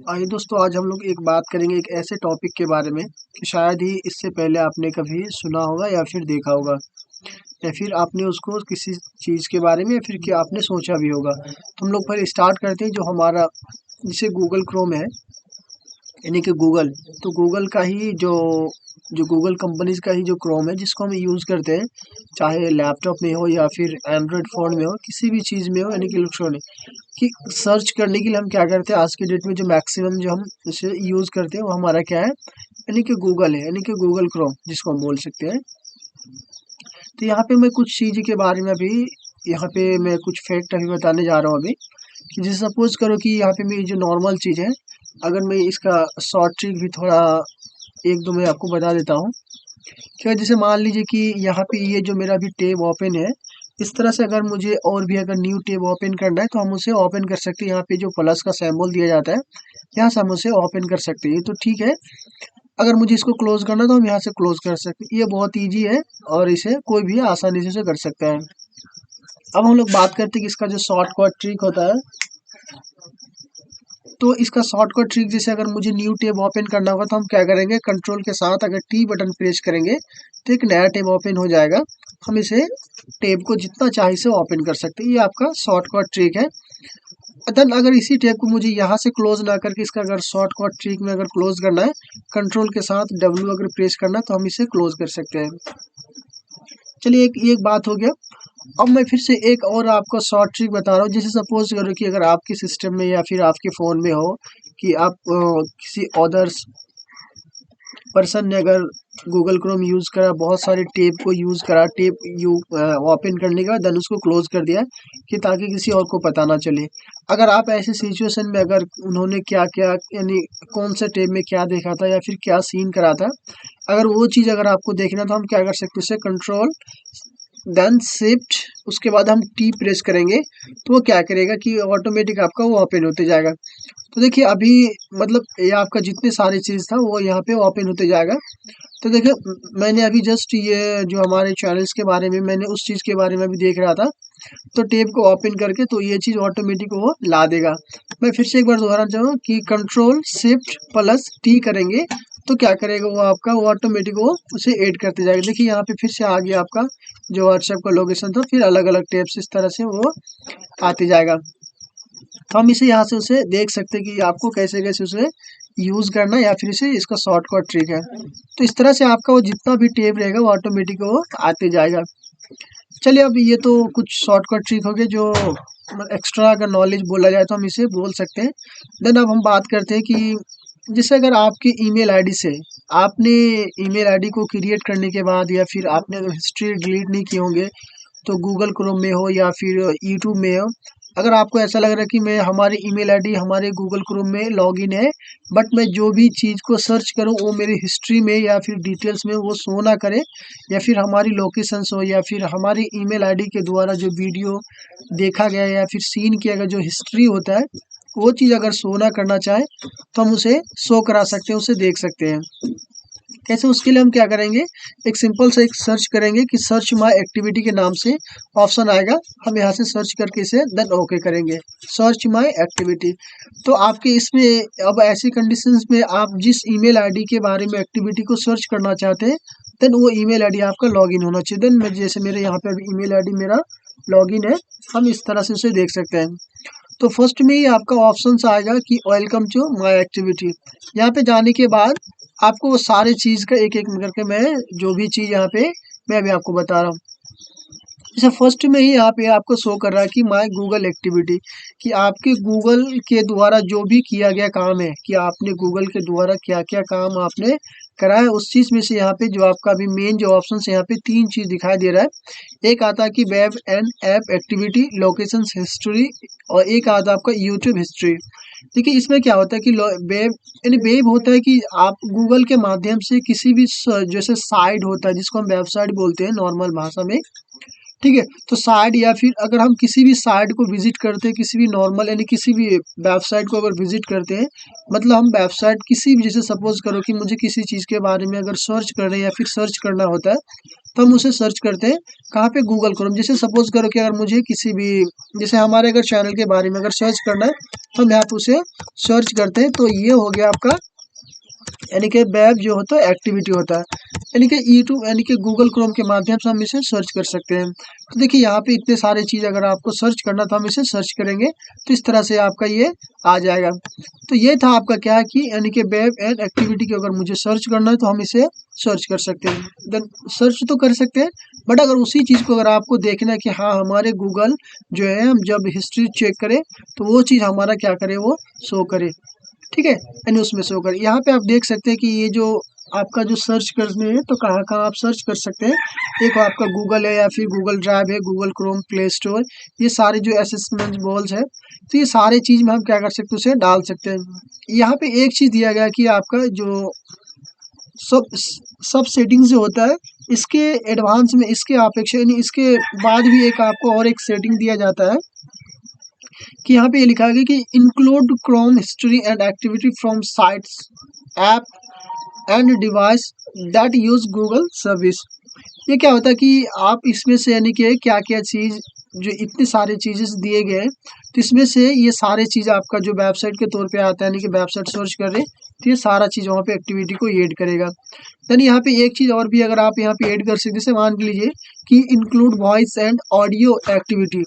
आइए दोस्तों, आज हम लोग एक बात करेंगे एक ऐसे टॉपिक के बारे में कि शायद ही इससे पहले आपने कभी सुना होगा या फिर देखा होगा या फिर आपने उसको किसी चीज़ के बारे में या फिर क्या आपने सोचा भी होगा। तो हम लोग पहले स्टार्ट करते हैं जो हमारा जिसे गूगल क्रोम है, यानी कि गूगल। तो गूगल का ही जो जो गूगल कंपनीज का ही जो क्रोम है जिसको हम यूज़ करते हैं, चाहे लैपटॉप में हो या फिर एंड्रॉयड फ़ोन में हो, किसी भी चीज़ में हो, यानी कि इलेक्ट्रॉनिक कि सर्च करने के लिए हम क्या करते हैं आज के डेट में जो मैक्सिमम जो हम इसे यूज़ करते हैं वो हमारा क्या है, यानी कि गूगल है, यानी कि गूगल क्रोम जिसको हम बोल सकते हैं। तो यहाँ पे मैं कुछ चीज़ के बारे में अभी यहाँ पे मैं कुछ फैक्ट अभी बताने जा रहा हूँ अभी कि जैसे सपोज करो कि यहाँ पे मेरी जो नॉर्मल चीज़ है, अगर मैं इसका शॉर्ट ट्रिक भी थोड़ा एक दो मैं आपको बता देता हूँ। क्या जैसे मान लीजिए कि यहाँ पे ये जो मेरा अभी टैब ओपन है, इस तरह से अगर मुझे और भी अगर न्यू टैब ओपन करना है तो हम उसे ओपन कर सकते हैं। यहाँ पे जो प्लस का सिंबल दिया जाता है, यहाँ से हम उसे ओपन कर सकते हैं। ये तो ठीक है। अगर मुझे इसको क्लोज करना है तो हम यहाँ से क्लोज कर सकते हैं। ये बहुत ईजी है और इसे कोई भी आसानी से कर सकता है। अब हम लोग बात करते हैं कि इसका जो शॉर्टकट ट्रिक होता है, तो इसका शॉर्टकट ट्रिक जैसे अगर मुझे न्यू टैब ओपन करना होगा तो हम क्या करेंगे, कंट्रोल के साथ अगर टी बटन प्रेस करेंगे तो एक नया टैब ओपन हो जाएगा। हम इसे टैब को जितना चाहे से ओपन कर सकते हैं। ये आपका शॉर्टकट ट्रिक है। देन अगर इसी टैब को मुझे यहाँ से क्लोज ना करके इसका अगर शॉर्टकट ट्रिक में अगर क्लोज करना है, कंट्रोल के साथ डब्ल्यू अगर प्रेस करना है तो हम इसे क्लोज कर सकते हैं। चलिए एक बात हो गया। अब मैं फिर से एक और आपको शॉर्ट ट्रिक बता रहा हूँ। जैसे सपोज करो कि अगर आपके सिस्टम में या फिर आपके फ़ोन में हो कि आप किसी अदर्स पर्सन ने अगर गूगल क्रोम यूज़ करा, बहुत सारे टैब को यूज़ करा, टैब ओपन करने के बाद देन उसको क्लोज कर दिया कि ताकि किसी और को पता ना चले। अगर आप ऐसे सिचुएशन में अगर उन्होंने क्या क्या यानी कौन से टैब में क्या देखा था या फिर क्या सीन करा था, अगर वो चीज़ अगर आपको देखना तो हम क्या कर सकते हैं, उसे कंट्रोल देन शिफ्ट उसके बाद हम टी प्रेस करेंगे तो वो क्या करेगा कि ऑटोमेटिक आपका वो ओपन होते जाएगा। तो देखिए अभी मतलब ये आपका जितने सारी चीज़ था वो यहाँ पे ओपन होते जाएगा। तो देखिए मैंने अभी जस्ट ये जो हमारे चैनल्स के बारे में मैंने उस चीज़ के बारे में भी देख रहा था। तो टैब को ओपन करके तो ये चीज़ ऑटोमेटिक वो ला देगा। मैं फिर से एक बार दोहराना चाहूँगा कि कंट्रोल शिफ्ट प्लस टी करेंगे तो क्या करेगा वो आपका वो ऑटोमेटिक वो उसे ऐड करते जाएगा। देखिए यहाँ पे फिर से आ गया आपका जो व्हाट्सएप का लोकेशन था, फिर अलग अलग टैब्स इस तरह से वो आते जाएगा। तो हम इसे यहाँ से उसे देख सकते हैं कि आपको कैसे कैसे उसे यूज़ करना है या फिर इसे इसका शॉर्टकट ट्रिक है। तो इस तरह से आपका वो जितना भी टैब रहेगा वो ऑटोमेटिक वो आते जाएगा। चलिए अब ये तो कुछ शॉर्टकट ट्रिक हो गए जो एक्स्ट्रा अगर नॉलेज बोला जाए तो हम इसे बोल सकते हैं। देन अब हम बात करते हैं कि जैसे अगर आपके ईमेल आईडी से आपने ईमेल आईडी को क्रिएट करने के बाद या फिर आपने अगर हिस्ट्री डिलीट नहीं किए होंगे, तो गूगल क्रोम में हो या फिर यूट्यूब में हो, अगर आपको ऐसा लग रहा है कि मैं हमारी ईमेल आईडी हमारे गूगल क्रोम में लॉगिन है, बट मैं जो भी चीज़ को सर्च करूँ वो मेरी हिस्ट्री में या फिर डिटेल्स में वो शो ना करे, या फिर हमारी लोकेशंस हो या फिर हमारी ईमेल आईडी के द्वारा जो वीडियो देखा गया है या फिर सीन किया गया जो हिस्ट्री होता है, वो चीज़ अगर शो ना करना चाहे तो हम उसे शो करा सकते हैं, उसे देख सकते हैं। कैसे, उसके लिए हम क्या करेंगे, एक सिंपल सा एक सर्च करेंगे कि सर्च माय एक्टिविटी के नाम से ऑप्शन आएगा, हम यहाँ से सर्च करके इसे देन ओके करेंगे, सर्च माय एक्टिविटी। तो आपके इसमें अब ऐसी कंडीशंस में आप जिस ईमेल आईडी के बारे में एक्टिविटी को सर्च करना चाहते हैं, देन वो ईमेल आईडी आपका लॉगिन होना चाहिए। देन मैं जैसे मेरे यहाँ पे अभी ईमेल आईडी मेरा लॉगिन है, हम इस तरह से उसे देख सकते हैं। तो फर्स्ट में ही आपका ऑप्शन आएगा कि वेलकम टू माय एक्टिविटी। यहाँ पे जाने के बाद आपको वो सारे चीज़ का एक एक करके मैं जो भी चीज़ यहाँ पे मैं अभी आपको बता रहा हूँ। जैसे फर्स्ट में ही यहाँ पे आपको शो कर रहा है कि माय गूगल एक्टिविटी, कि आपके गूगल के द्वारा जो भी किया गया काम है, कि आपने गूगल के द्वारा क्या क्या काम आपने करा है, उस चीज़ में से यहाँ पे जो आपका अभी मेन जो ऑप्शन है, यहाँ पे तीन चीज़ दिखाई दे रहा है। एक आता है कि web and app activity locations history, और एक आता है आपका यूट्यूब हिस्ट्री। देखिए इसमें क्या होता है कि वेब यानी वेब होता है कि आप गूगल के माध्यम से किसी भी जैसे साइट होता है जिसको हम वेबसाइट बोलते हैं नॉर्मल भाषा में, ठीक है। तो साइट या फिर अगर हम किसी भी साइट को विजिट करते हैं, किसी भी नॉर्मल यानी किसी भी वेबसाइट को अगर विजिट करते हैं, मतलब हम वेबसाइट किसी भी, जैसे सपोज करो कि मुझे किसी चीज़ के बारे में अगर सर्च कर रहे हैं या फिर सर्च करना होता है, तो हम उसे सर्च करते हैं कहाँ पे, गूगल क्रोम। जैसे सपोज करो कि अगर मुझे किसी भी, जैसे हमारे अगर चैनल के बारे में अगर सर्च करना है तो हम यहाँ पे उसे सर्च करते हैं। तो ये हो गया आपका, यानी कि वेब जो होता है एक्टिविटी होता है, यानी कि यूट्यूब यानी कि गूगल क्रोम के माध्यम से हम इसे सर्च कर सकते हैं। तो देखिए यहाँ पे इतने सारे चीज़ अगर आपको सर्च करना तो हम इसे सर्च करेंगे तो इस तरह से आपका ये आ जाएगा। तो ये था आपका क्या है कि यानी कि वेब एंड एक्टिविटी की अगर मुझे सर्च करना है तो हम इसे सर्च कर सकते हैं। देन सर्च तो कर सकते हैं, बट अगर उसी चीज़ को अगर आपको देखना है कि हाँ हमारे गूगल जो है, हम जब हिस्ट्री चेक करें तो वो चीज़ हमारा क्या करे, वो शो करे, ठीक है, यानी उसमें शो कर। यहाँ पे आप देख सकते हैं कि ये जो आपका जो सर्च करने हैं तो कहाँ कहाँ आप सर्च कर सकते हैं। एक आपका गूगल है, या फिर गूगल ड्राइव है, गूगल क्रोम, प्ले स्टोर, ये सारे जो असेसमेंट बॉल्स है, तो ये सारे चीज़ में हम क्या कर सकते हैं, उसे डाल सकते हैं। यहाँ पे एक चीज़ दिया गया कि आपका जो सब सब सेटिंग्स जो होता है, इसके एडवांस में, इसके अपेक्षा यानी इसके बाद भी एक आपको और एक सेटिंग दिया जाता है कि यहाँ पे ये लिखा है कि include Chrome history and activity from sites, app and device that use Google service. ये क्या होता है कि आप इसमें से यानी कि क्या क्या चीज़, जो इतने सारे चीज़ें दिए गए हैं, तो इसमें से ये सारे चीज़ आपका जो वेबसाइट के तौर पे आता है, यानी कि वेबसाइट सर्च कर रहे हैं तो ये सारा चीज़ वहाँ पे एक्टिविटी को ऐड करेगा। देन यहाँ पे एक चीज़ और भी अगर आप यहाँ पे ऐड कर सकते, जैसे मान लीजिए कि include voice and audio activity,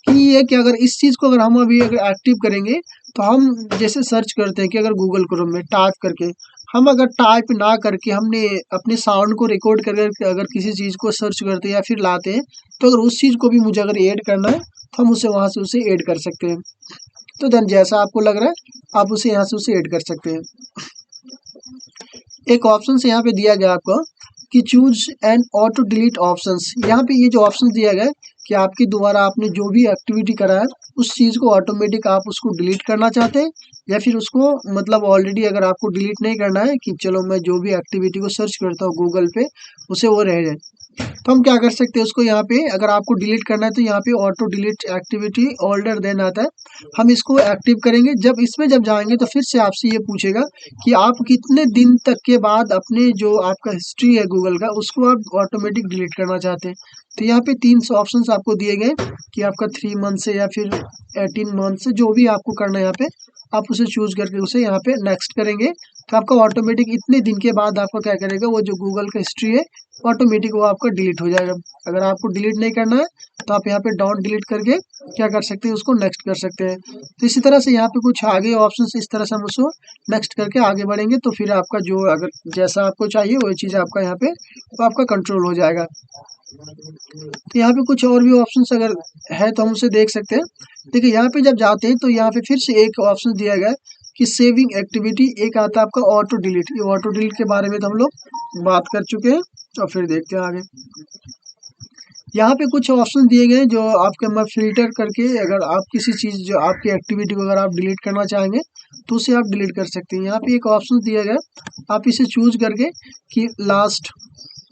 कि ये कि अगर इस चीज़ को अगर हम अभी अगर एक्टिव करेंगे तो हम जैसे सर्च करते हैं कि अगर गूगल क्रोम में टाइप करके, हम अगर टाइप ना करके हमने अपने साउंड को रिकॉर्ड करके अगर किसी चीज़ को सर्च करते हैं या फिर लाते हैं, तो अगर उस चीज़ को भी मुझे अगर ऐड करना है तो हम उसे वहाँ से उसे ऐड कर सकते हैं। तो देन जैसा आपको लग रहा है आप उसे यहाँ से उसे ऐड कर सकते हैं। एक ऑप्शन से यहाँ पे दिया गया आपको कि choose and auto delete options. यहाँ पे ये जो ऑप्शन दिया गया है कि आपके द्वारा आपने जो भी एक्टिविटी करा है उस चीज़ को ऑटोमेटिक आप उसको डिलीट करना चाहते हैं, या फिर उसको मतलब ऑलरेडी अगर आपको डिलीट नहीं करना है कि चलो मैं जो भी एक्टिविटी को सर्च करता हूँ गूगल पे उसे वो रह जाए, तो हम क्या कर सकते हैं उसको यहाँ पे अगर आपको डिलीट करना है तो यहाँ पे auto delete activity older than आता है, हम इसको एक्टिव करेंगे। जब इसमें जब जाएंगे तो फिर से आपसे ये पूछेगा कि आप कितने दिन तक के बाद अपने जो आपका हिस्ट्री है गूगल का उसको आप ऑटोमेटिक डिलीट करना चाहते हैं। तो यहाँ पे 3 ऑप्शन आपको दिए गए कि आपका 3 मंथ से या फिर 18 मंथ से, जो भी आपको करना है यहाँ पे आप उसे चूज करके उसे यहाँ पे नेक्स्ट करेंगे तो आपका ऑटोमेटिक इतने दिन के बाद आपका क्या करेगा, वो जो गूगल का हिस्ट्री है ऑटोमेटिक वो आपका डिलीट हो जाएगा। अगर आपको डिलीट नहीं करना है तो आप यहाँ पे डॉट डिलीट करके क्या कर सकते हैं, उसको नेक्स्ट कर सकते हैं। तो इसी तरह से यहाँ पे कुछ आगे ऑप्शन इस तरह से हम उसको नेक्स्ट करके आगे बढ़ेंगे तो फिर आपका जो अगर जैसा आपको चाहिए वही चीज़ आपका यहाँ पे तो आपका कंट्रोल हो जाएगा। तो यहाँ पे कुछ और भी ऑप्शन अगर है तो हम उसे देख सकते हैं। देखिए यहाँ पे जब जाते हैं तो यहाँ पे फिर से एक ऑप्शन दिया गया है कि सेविंग एक्टिविटी, एक आता है आपका ऑटो डिलीट। ये ऑटो डिलीट के बारे में तो हम लोग बात कर चुके हैं, तो फिर देखते हैं आगे। यहाँ पे कुछ ऑप्शन दिए गए हैं जो आपके मैं फिल्टर करके अगर आप किसी चीज़ जो आपकी एक्टिविटी को अगर आप डिलीट करना चाहेंगे तो उसे आप डिलीट कर सकते हैं। यहाँ पे एक ऑप्शन दिया गया है, आप इसे चूज करके कि लास्ट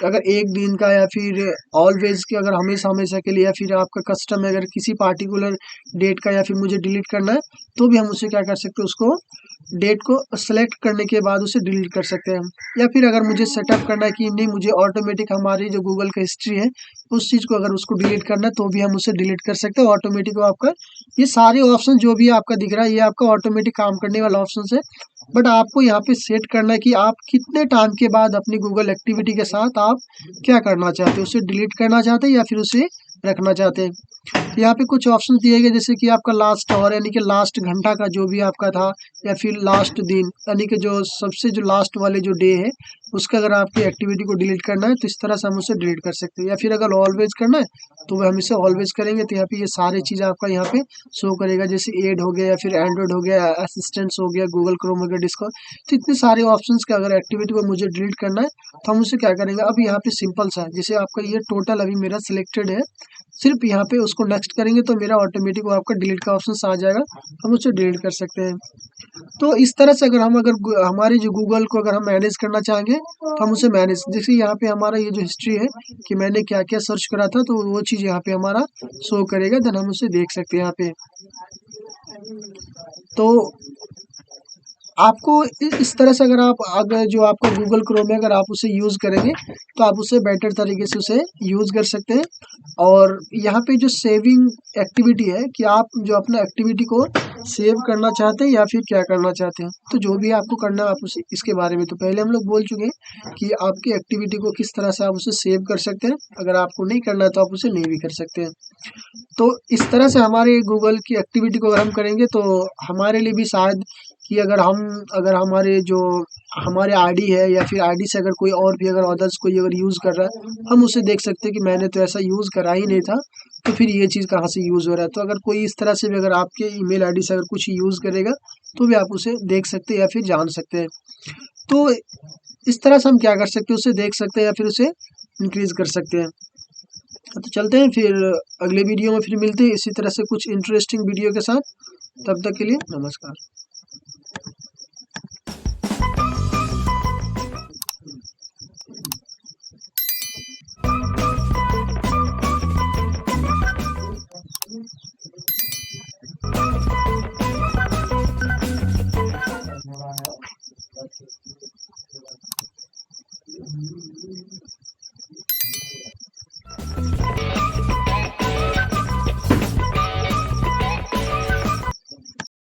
अगर एक दिन का या फिर ऑलवेज के अगर हमेशा हमेशा के लिए, या फिर आपका कस्टम है अगर किसी पार्टिकुलर डेट का या फिर मुझे डिलीट करना है तो भी हम उसे क्या कर सकते हैं, उसको डेट को सेलेक्ट करने के बाद उसे डिलीट कर सकते हैं। या फिर अगर मुझे सेटअप करना है कि नहीं मुझे ऑटोमेटिक हमारी जो गूगल का हिस्ट्री है उस चीज़ को अगर उसको डिलीट करना है तो भी हम उसे डिलीट कर सकते हैं ऑटोमेटिक। आपका ये सारे ऑप्शन जो भी आपका दिख रहा है ये आपका ऑटोमेटिक काम करने वाला ऑप्शन है, बट आपको यहाँ पे सेट करना है कि आप कितने टाइम के बाद अपनी गूगल एक्टिविटी के साथ आप क्या करना चाहते हैं, उसे डिलीट करना चाहते हैं या फिर उसे रखना चाहते हैं। तो यहाँ पे कुछ ऑप्शन दिए गए जैसे कि आपका लास्ट आवर यानी कि लास्ट घंटा का जो भी आपका था, या फिर लास्ट दिन यानी कि जो सबसे जो लास्ट वाले जो डे है उसका अगर आपकी एक्टिविटी को डिलीट करना है तो इस तरह से हम उसे डिलीट कर सकते हैं। या फिर अगर ऑलवेज करना है तो वह हम इसे ऑलवेज करेंगे तो यहाँ पे ये सारी चीज़ आपका यहाँ पे शो करेगा, जैसे एड हो गया या फिर एंड्रॉइड हो गया, असिस्टेंट्स हो गया, गूगल क्रोम हो गया, डिस्कॉर्ड। तो इतने सारे ऑप्शंस का अगर एक्टिविटी को मुझे डिलीट करना है तो हम उसे क्या करेंगे, अब यहाँ पे सिंपल सा जैसे आपका ये टोटल अभी मेरा सिलेक्टेड है, सिर्फ यहाँ पे उसको नेक्स्ट करेंगे तो मेरा ऑटोमेटिक वो आपका डिलीट का ऑप्शन आ जाएगा, हम उसे डिलीट कर सकते हैं। तो इस तरह से अगर हम हमारी जो गूगल को अगर हम मैनेज करना चाहेंगे तो हम उसे मैनेज, जैसे यहाँ पे हमारा ये जो हिस्ट्री है कि मैंने क्या क्या सर्च करा था तो वो चीज़ यहाँ पे हमारा शो करेगा, देन हम उसे देख सकते हैं यहाँ पे। तो आपको इस तरह से अगर जो आपका गूगल क्रोम है अगर आप उसे यूज़ करेंगे तो आप उसे बेटर तरीके से उसे यूज़ कर सकते हैं। और यहाँ पे जो सेविंग एक्टिविटी है कि आप जो अपना एक्टिविटी को सेव करना चाहते हैं या फिर क्या करना चाहते हैं, तो जो भी आपको करना है आप उसे इसके बारे में तो पहले हम लोग बोल चुके हैं कि आपकी एक्टिविटी को किस तरह से आप उसे सेव कर सकते हैं। अगर आपको नहीं करना है तो आप उसे नहीं भी कर सकते हैं। तो इस तरह से हमारे गूगल की एक्टिविटी को अगर हम करेंगे तो हमारे लिए भी शायद कि अगर हमारे आईडी है या फिर आईडी से अगर कोई और भी अगर अदर्स कोई अगर यूज़ कर रहा है, हम उसे देख सकते हैं कि मैंने तो ऐसा यूज़ करा ही नहीं था, तो फिर ये चीज़ कहाँ से यूज़ हो रहा है। तो अगर कोई इस तरह से भी अगर आपके ईमेल आईडी से अगर कुछ यूज़ करेगा तो भी आप उसे देख सकते हैं या फिर जान सकते हैं। तो इस तरह से हम क्या कर सकते हैं, उसे देख सकते हैं या फिर उसे इंक्रीज कर सकते हैं। तो चलते हैं फिर अगले वीडियो में फिर मिलते हैं इसी तरह से कुछ इंटरेस्टिंग वीडियो के साथ। तब तक के लिए नमस्कार।